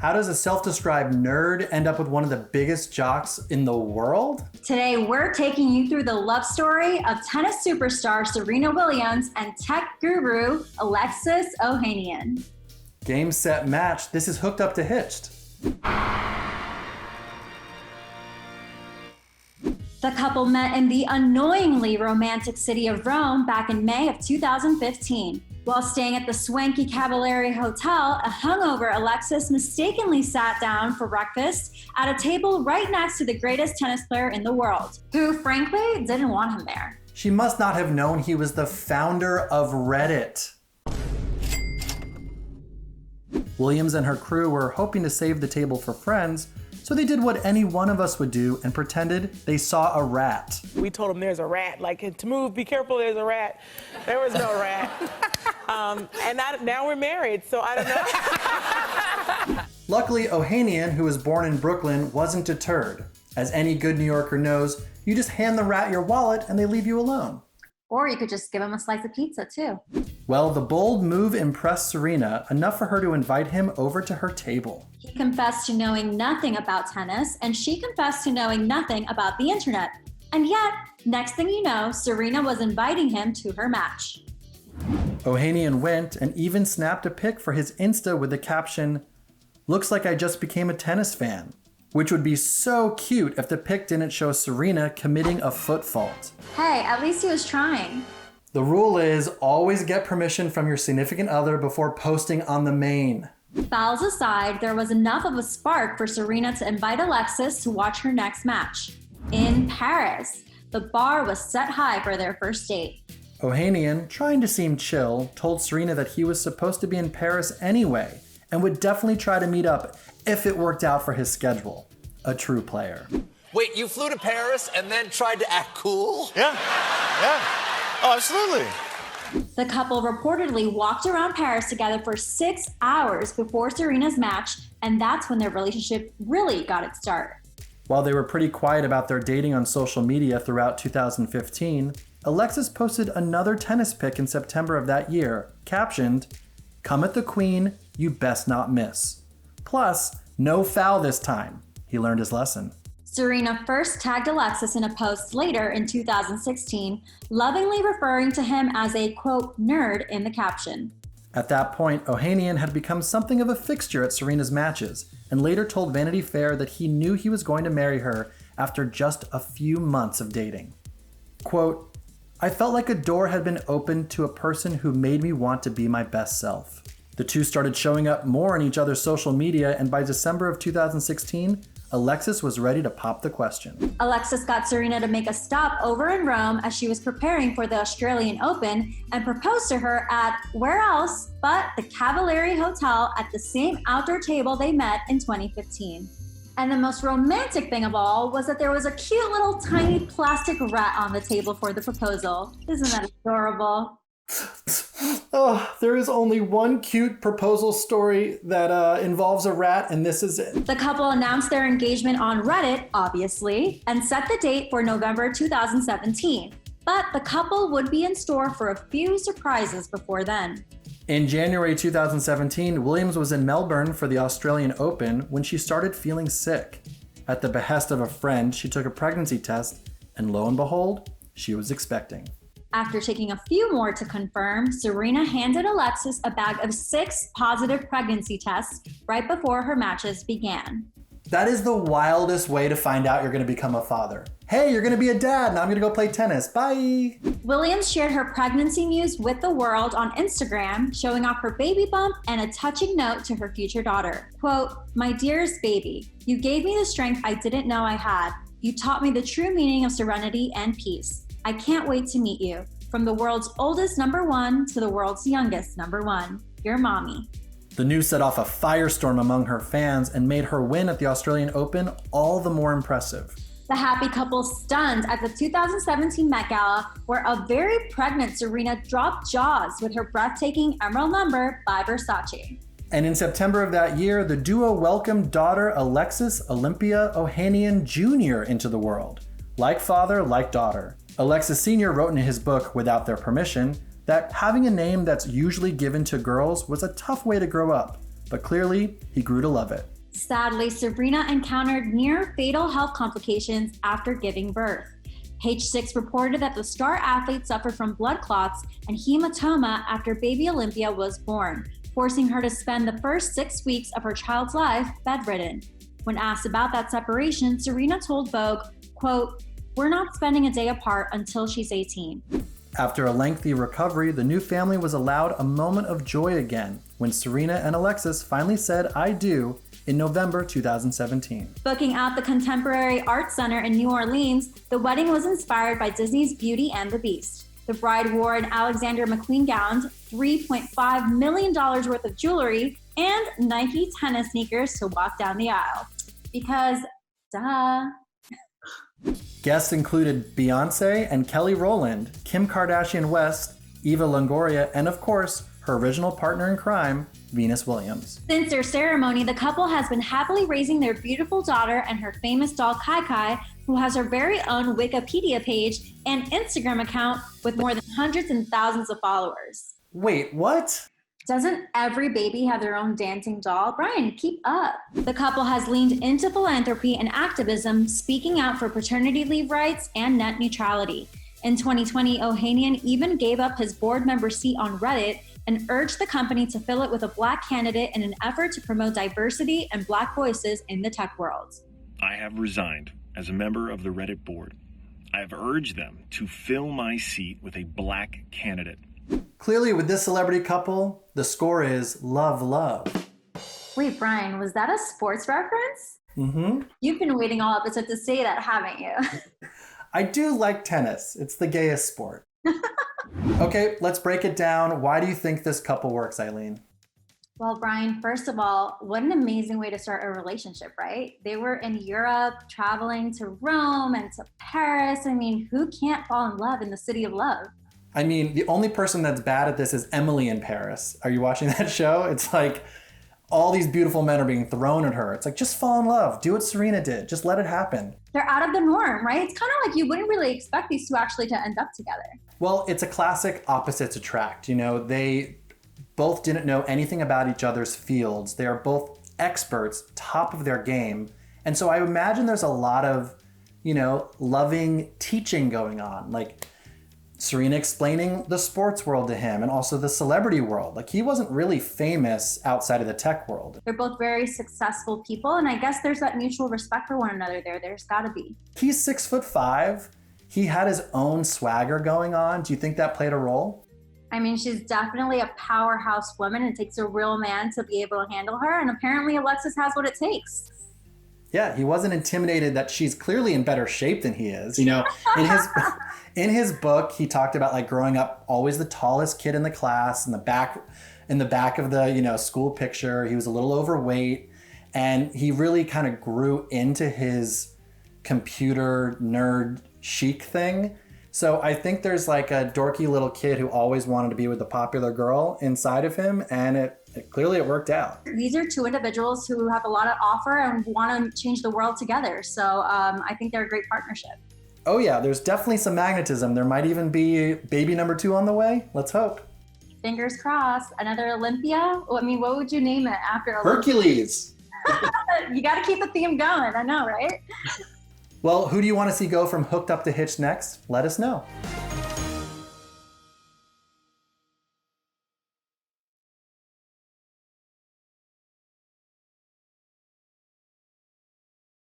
How does a self-described nerd end up with one of the biggest jocks in the world? Today, we're taking you through the love story of tennis superstar Serena Williams and tech guru Alexis Ohanian. Game, set, match. This is Hooked Up to Hitched. The couple met in the annoyingly romantic city of Rome back in May of 2015. While staying at the swanky Cavalieri Hotel, a hungover Alexis mistakenly sat down for breakfast at a table right next to the greatest tennis player in the world, who frankly didn't want him there. She must not have known he was the founder of Reddit. Williams and her crew were hoping to save the table for friends, so they did what any one of us would do and pretended they saw a rat. We told them there's a rat, like to move, be careful, there's a rat. There was no rat. Now we're married, so I don't know. Luckily, Ohanian, who was born in Brooklyn, wasn't deterred. As any good New Yorker knows, you just hand the rat your wallet and they leave you alone. Or you could just give him a slice of pizza too. Well, the bold move impressed Serena enough for her to invite him over to her table. He confessed to knowing nothing about tennis, and she confessed to knowing nothing about the internet. And yet, next thing you know, Serena was inviting him to her match. Ohanian went and even snapped a pic for his Insta with the caption, "Looks like I just became a tennis fan," which would be so cute if the pic didn't show Serena committing a foot fault. Hey, at least he was trying. The rule is always get permission from your significant other before posting on the main. Fouls aside, there was enough of a spark for Serena to invite Alexis to watch her next match. In Paris, the bar was set high for their first date. Ohanian, trying to seem chill, told Serena that he was supposed to be in Paris anyway and would definitely try to meet up if it worked out for his schedule. A true player. Wait, you flew to Paris and then tried to act cool? Yeah. Oh, absolutely. The couple reportedly walked around Paris together for 6 hours before Serena's match, and that's when their relationship really got its start. While they were pretty quiet about their dating on social media throughout 2015, Alexis posted another tennis pic in September of that year, captioned, "Come at the queen, you best not miss. Plus, no foul this time." He learned his lesson. Serena first tagged Alexis in a post later in 2016, lovingly referring to him as a, quote, nerd in the caption. At that point, Ohanian had become something of a fixture at Serena's matches, and later told Vanity Fair that he knew he was going to marry her after just a few months of dating. Quote, "I felt like a door had been opened to a person who made me want to be my best self." The two started showing up more on each other's social media, and by December of 2016, Alexis was ready to pop the question. Alexis got Serena to make a stop over in Rome as she was preparing for the Australian Open and proposed to her at, where else but the Cavalieri Hotel at the same outdoor table they met in 2015. And the most romantic thing of all was that there was a cute little tiny plastic rat on the table for the proposal. Isn't that adorable? Oh, there is only one cute proposal story that involves a rat, and this is it. The couple announced their engagement on Reddit, obviously, and set the date for November 2017. But the couple would be in store for a few surprises before then. In January 2017, Williams was in Melbourne for the Australian Open when she started feeling sick. At the behest of a friend, she took a pregnancy test, and lo and behold, she was expecting. After taking a few more to confirm, Serena handed Alexis a bag of 6 positive pregnancy tests right before her matches began. That is the wildest way to find out you're going to become a father. Hey, you're going to be a dad, now I'm going to go play tennis. Bye! Williams shared her pregnancy news with the world on Instagram, showing off her baby bump and a touching note to her future daughter. Quote, "My dearest baby, you gave me the strength I didn't know I had. You taught me the true meaning of serenity and peace. I can't wait to meet you. From the world's oldest number 1 to the world's youngest number 1, your mommy." The news set off a firestorm among her fans and made her win at the Australian Open all the more impressive. The happy couple stunned at the 2017 Met Gala, where a very pregnant Serena dropped jaws with her breathtaking Emerald Number by Versace. And in September of that year, the duo welcomed daughter Alexis Olympia Ohanian Jr. into the world. Like father, like daughter. Alexis Sr. wrote in his book, Without Their Permission, that having a name that's usually given to girls was a tough way to grow up. but clearly he grew to love it. Sadly, Serena encountered near-fatal health complications after giving birth. Page 6 reported that the star athlete suffered from blood clots and hematoma after baby Olympia was born, forcing her to spend the first 6 weeks of her child's life bedridden. When asked about that separation, Serena told Vogue, quote, "We're not spending a day apart until she's 18. After a lengthy recovery, the new family was allowed a moment of joy again when Serena and Alexis finally said "I do" in November 2017. Booking out the Contemporary Art Center in New Orleans, the wedding was inspired by Disney's Beauty and the Beast. The bride wore an Alexander McQueen gown, $3.5 million worth of jewelry, and Nike tennis sneakers to walk down the aisle. Because, duh. Guests included Beyoncé and Kelly Rowland, Kim Kardashian West, Eva Longoria, and of course, her original partner in crime, Venus Williams. Since their ceremony, the couple has been happily raising their beautiful daughter and her famous doll Kai Kai, who has her very own Wikipedia page and Instagram account with more than hundreds and thousands of followers. Wait, what? Doesn't every baby have their own dancing doll? Brian, keep up. The couple has leaned into philanthropy and activism, speaking out for paternity leave rights and net neutrality. In 2020, Ohanian even gave up his board member seat on Reddit and urged the company to fill it with a Black candidate in an effort to promote diversity and Black voices in the tech world. I have resigned as a member of the Reddit board. I have urged them to fill my seat with a Black candidate. Clearly, with this celebrity couple, the score is love, love. Wait, Brian, was that a sports reference? Mm-hmm. You've been waiting all episode to say that, haven't you? I do like tennis. It's the gayest sport. Okay, let's break it down. Why do you think this couple works, Eileen? Well, Brian, first of all, what an amazing way to start a relationship, right? They were in Europe, traveling to Rome and to Paris. I mean, who can't fall in love in the city of love? I mean, the only person that's bad at this is Emily in Paris. Are you watching that show? It's like all these beautiful men are being thrown at her. It's like, just fall in love. Do what Serena did. Just let it happen. They're out of the norm, right? It's kind of like you wouldn't really expect these two actually to end up together. Well, it's a classic opposites attract. You know, they both didn't know anything about each other's fields. They are both experts, top of their game. And so I imagine there's a lot of, loving teaching going on. Like Serena explaining the sports world to him and also the celebrity world. Like he wasn't really famous outside of the tech world. They're both very successful people. And I guess there's that mutual respect for one another there. There's gotta be. He's 6'5". He had his own swagger going on. Do you think that played a role? I mean, she's definitely a powerhouse woman. It takes a real man to be able to handle her. And apparently Alexis has what it takes. Yeah, he wasn't intimidated that she's clearly in better shape than he is. In his book, he talked about like growing up always the tallest kid in the class, in the back of the, school picture. He was a little overweight, and he really kind of grew into his computer nerd chic thing. So I think there's like a dorky little kid who always wanted to be with the popular girl inside of him, and it clearly worked out. These are two individuals who have a lot to offer and want to change the world together. So I think they're a great partnership. Oh yeah, there's definitely some magnetism. There might even be baby number 2 on the way. Let's hope. Fingers crossed. Another Olympia? I mean, what would you name it after Olympia? Hercules. You got to keep the theme going. I know, right? Well, who do you want to see go from Hooked Up to Hitched next? Let us know.